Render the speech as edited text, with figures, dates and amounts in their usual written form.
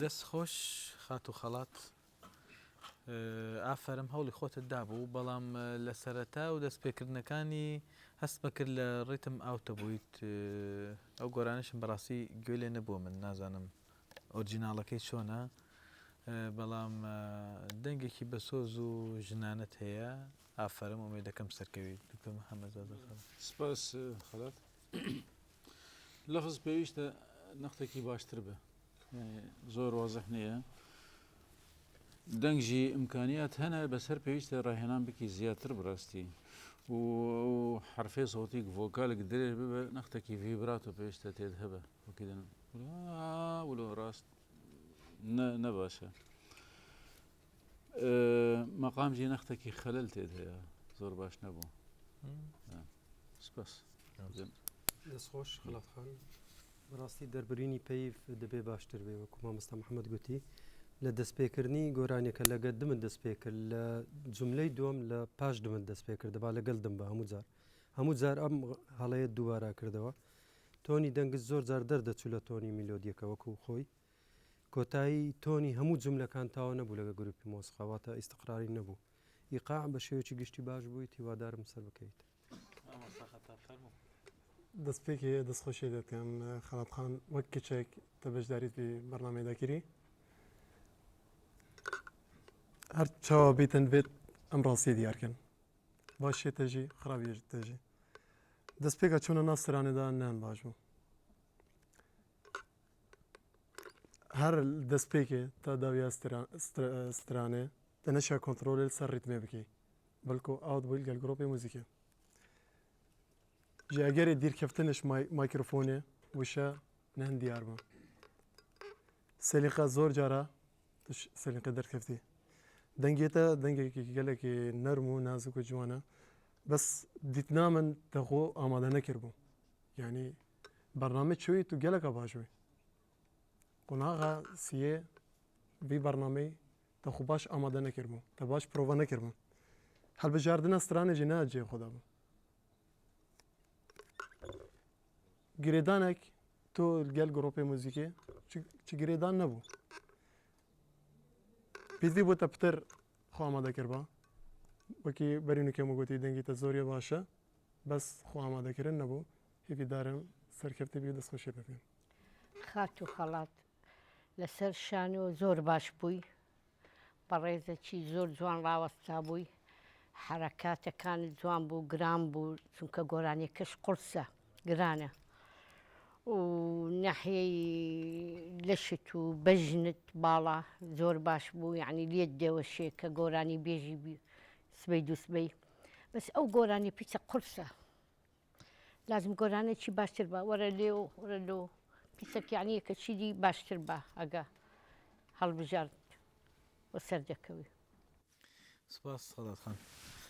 دەست خۆش خات و خەڵات ئافەرم هەوڵی خۆتت دابوو بەڵام لە سەرەتا و دەستپێکردنەکانی هەستمە کرد لە ڕیتم ئاوتە بوویت ئەو گۆرانشم بەڕاستی گوێ لێ نەبووە من نازانم ئۆرجیناڵەکەی چۆنە بەڵام دەنگێکی بەسۆز و ژنانەت هەیە ئافەرم ئومێدەکەم سەرکەوی دکتۆر محەممەد سپاس خەڵات لەفز پێویستە نەختێکی باشتر بە زۆر وازەح نییە دەنگژی ئیمکانیات هەنە بەسەر پێویستە ڕاهێنان بکی زیاتر بڕاستی و حرفێ سەوتیک ڤۆکالێک درێژ ببە نەختێکی ڤیبراتۆ پێویستە تێت هەبە وەکیدن ولۆ ڕاست نەباشە مەقامژی نەختێکی خەلەل تێت هەیە زۆر باش نەبوو سپاس دەستخۆش خەڵاتخان بەڕاستی دەربرینی پێیف دەبێ باشتر بێ وەکو مامۆستا محەممەد گوتی لە دەستپێکردنی گۆرانێکە لەگە دمت دەستپێکرد لە جملەی دووەم لە پاش دمت دەستپێکرد دەبا لەگەڵ دم بە هەموو جار ئەم هەڵەیە دووبارە کردەوە تۆنی دەنگت زۆر جار دەردەچوو لە تۆنی میلۆدیەکە وەکو خۆی کۆتایی تۆنی هەموو جملەکان تاوە نەبوو لەگە گروپی مۆسیقاواتە ئیستقراری نەبوو ئیقاع بە شێوەیەکی گشتی باش بوویت هیوادارم سەر بکەیت دەستپێکی دەستخۆشی دەکەم خەڵاتخان وەک کچێک تە بەشداریت بێ بەرنامەیەداگیری هەر چاوە بیتن بێت ئەم ڕاستی دیارکەن باش شێتەژی خراپی تەژی دەستپێکە چۆنە ناسرانێدا نان باش بوو هەر دەستپێکێ تا داویا سترانێ دەنەشە کۆنتترۆل سەر ڕیتمێ بکەی بەلکۆ ئاوت بوویل گەل گرۆپی موزیکە ژاگەرێ دیرکەفتنش مایکرۆفۆنێ وشە نەهن دیار بوو سەلیقە زۆر جارە سەلیقە دەرکەفتی دەنگێتە دەنگێکی گەلێکی نەرم و نازک و جوانە بەس دیتنا من دەخۆ ئامادە نەکرد بوو یعنی بەرنامە چویت و گەلەکە باشوی قۆناغا سیێ وی بەرنامەی دەخۆ باش ئامادە نەکرد بوو دە باش پرۆڤە نەکرد بوو هەڵبژاردنە سترانێکی ناجێ خۆدا بوو گرێدانێک تۆ گەل گرۆپی موزیکێ چ گرێدان نەبوو پێوی بۆتە پتر خۆ ئامادەکرد بە وەکی بەرینوکێمە گوتی دەنگیتە زۆریە باشە بەس خۆ ئامادەکردن نەبوو هیویدارم سەرکەفتی بێ دەستخۆشی بکەین خات و خەڵات لەسەر شانۆ زۆر باش بووی بەڕێزێکی زۆر جوان ڕاوەستا بووی حرەکاتەکانت جوان بوو گران بوو چونکە گۆرانیەکەش قورسە گرانە و ناحیەی لەشت و بەژنت باڵا زۆر باش بوو یعنی لێت دێوەشێ کە گۆرانی بێژی سبەی دووسبەی بەس ئەو گۆرانی پیچە قورسە لازم گۆرانێکی باشتر بە وەرە لێ و وەرە لۆ پیسەک یعنیەکە چیدی باشتر بە ئەگە هەڵبژارد وە سەردەکەوی سپاس خەڵاتخان